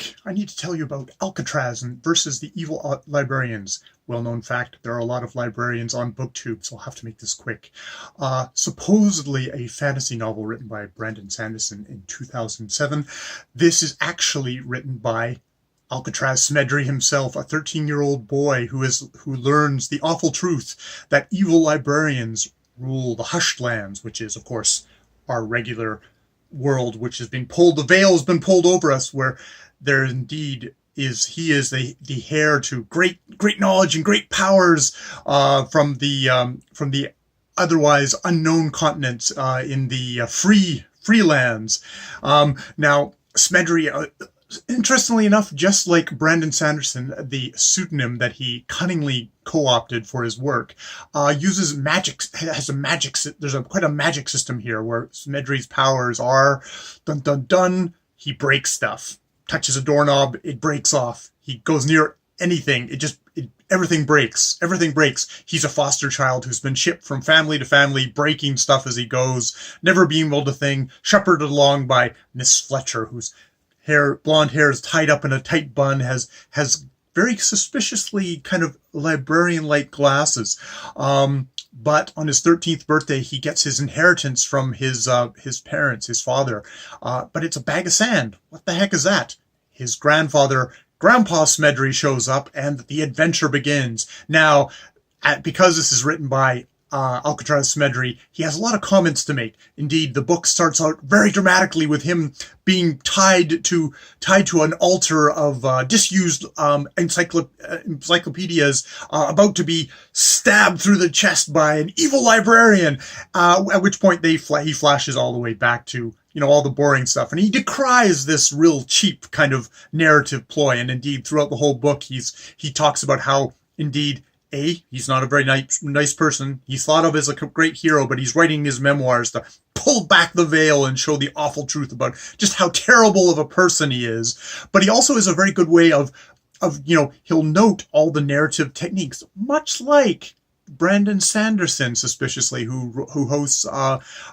week, I need to tell you about Alcatraz versus the evil librarians. Well-known fact, there are a lot of librarians on BookTube, so I'll have to make this quick. Supposedly a fantasy novel written by Brandon Sanderson in 2007. This is actually written by Alcatraz Smedry himself, a 13-year-old boy who learns the awful truth that evil librarians rule the hushed lands, which is, of course, our regular world, which has been pulled, the veil has been pulled over us, where there indeed is, he is the heir to great knowledge and great powers from the otherwise unknown continents in the free lands. Now, Smedry, interestingly enough, just like Brandon Sanderson, the pseudonym that he cunningly co-opted for his work, uses magic, there's quite a magic system here where Smedry's powers are, dun dun dun, he breaks stuff. Touches a doorknob, it breaks off. He goes near anything, everything breaks. Everything breaks. He's a foster child who's been shipped from family to family, breaking stuff as he goes, never being able to think, shepherded along by Miss Fletcher, whose blonde hair is tied up in a tight bun, has very suspiciously kind of librarian-like glasses. But on his 13th birthday, he gets his inheritance from his parents, his father. But it's a bag of sand. What the heck is that? His grandfather, Grandpa Smedry, shows up, and the adventure begins. Now, because this is written by Alcatraz Smedry, he has a lot of comments to make. Indeed, the book starts out very dramatically with him being tied to an altar of disused encyclopedias, about to be stabbed through the chest by an evil librarian. At which point he flashes all the way back to all the boring stuff, and he decries this real cheap kind of narrative ploy. And indeed, throughout the whole book, he talks about how indeed, he's not a very nice person. He's thought of as a great hero, but he's writing his memoirs to pull back the veil and show the awful truth about just how terrible of a person he is. But he also is a very good way of he'll note all the narrative techniques, much like Brandon Sanderson, suspiciously, who hosts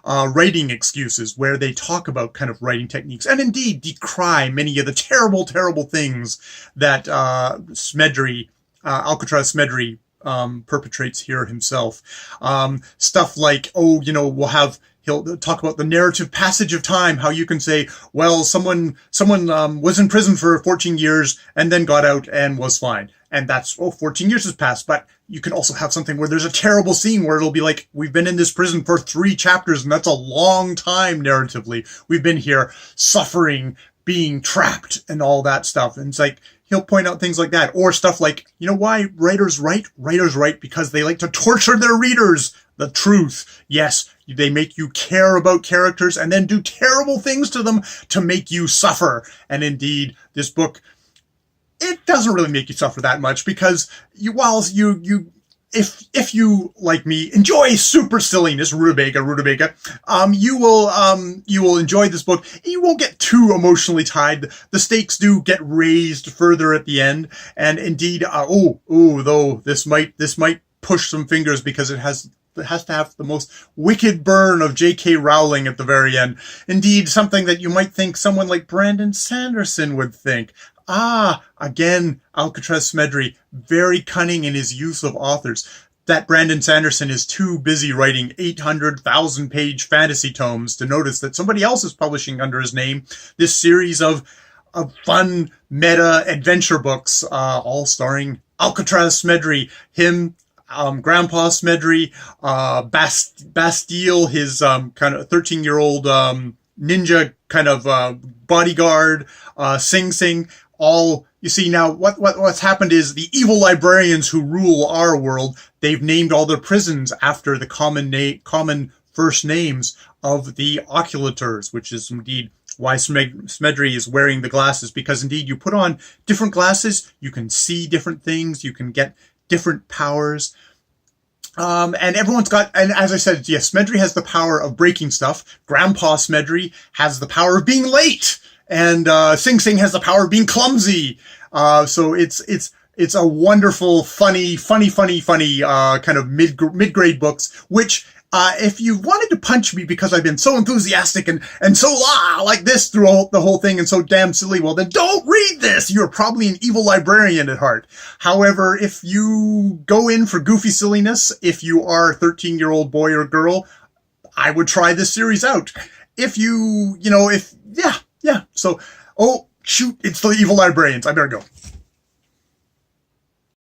Writing Excuses, where they talk about kind of writing techniques and indeed decry many of the terrible things that Alcatraz Smedry perpetrates here himself. Stuff like, he'll talk about the narrative passage of time, how you can say, well, someone was in prison for 14 years and then got out and was fine. And that's, 14 years has passed. But you can also have something where there's a terrible scene where it'll be like, we've been in this prison for 3 chapters, and that's a long time narratively. We've been here suffering, being trapped, and all that stuff. And it's like, he'll point out things like that. Or stuff like, why writers write? Writers write because they like to torture their readers. The truth. Yes, they make you care about characters and then do terrible things to them to make you suffer. And indeed, this book, it doesn't really make you suffer that much, because if you, like me, enjoy super silliness, rutabaga, you will enjoy this book. You won't get too emotionally tied. The stakes do get raised further at the end, and indeed, though this might push some fingers, because it has to have the most wicked burn of J.K. Rowling at the very end. Indeed, something that you might think someone like Brandon Sanderson would think. Again, Alcatraz Smedry, very cunning in his use of authors. That Brandon Sanderson is too busy writing 800,000-page fantasy tomes to notice that somebody else is publishing under his name this series of fun meta adventure books, all starring Alcatraz Smedry, him, Grandpa Smedry, Bastille, his kind of 13-year-old ninja kind of bodyguard, Sing Sing. All, you see, now what's happened is the evil librarians who rule our world, they've named all their prisons after the common first names of the oculators, which is indeed why Smedry is wearing the glasses, because indeed you put on different glasses, you can see different things, you can get different powers. And everyone's got, and as I said, yes, Smedry has the power of breaking stuff. Grandpa Smedry has the power of being late. And Sing Sing has the power of being clumsy. So it's a wonderful, funny kind of mid-grade books, which If you wanted to punch me because I've been so enthusiastic and so like this through the whole thing and so damn silly, well then don't read this. You're probably an evil librarian at heart. However, if you go in for goofy silliness, if you are a 13-year-old boy or girl, I would try this series out. If you, yeah. So, oh, shoot, it's the evil librarians. I better go.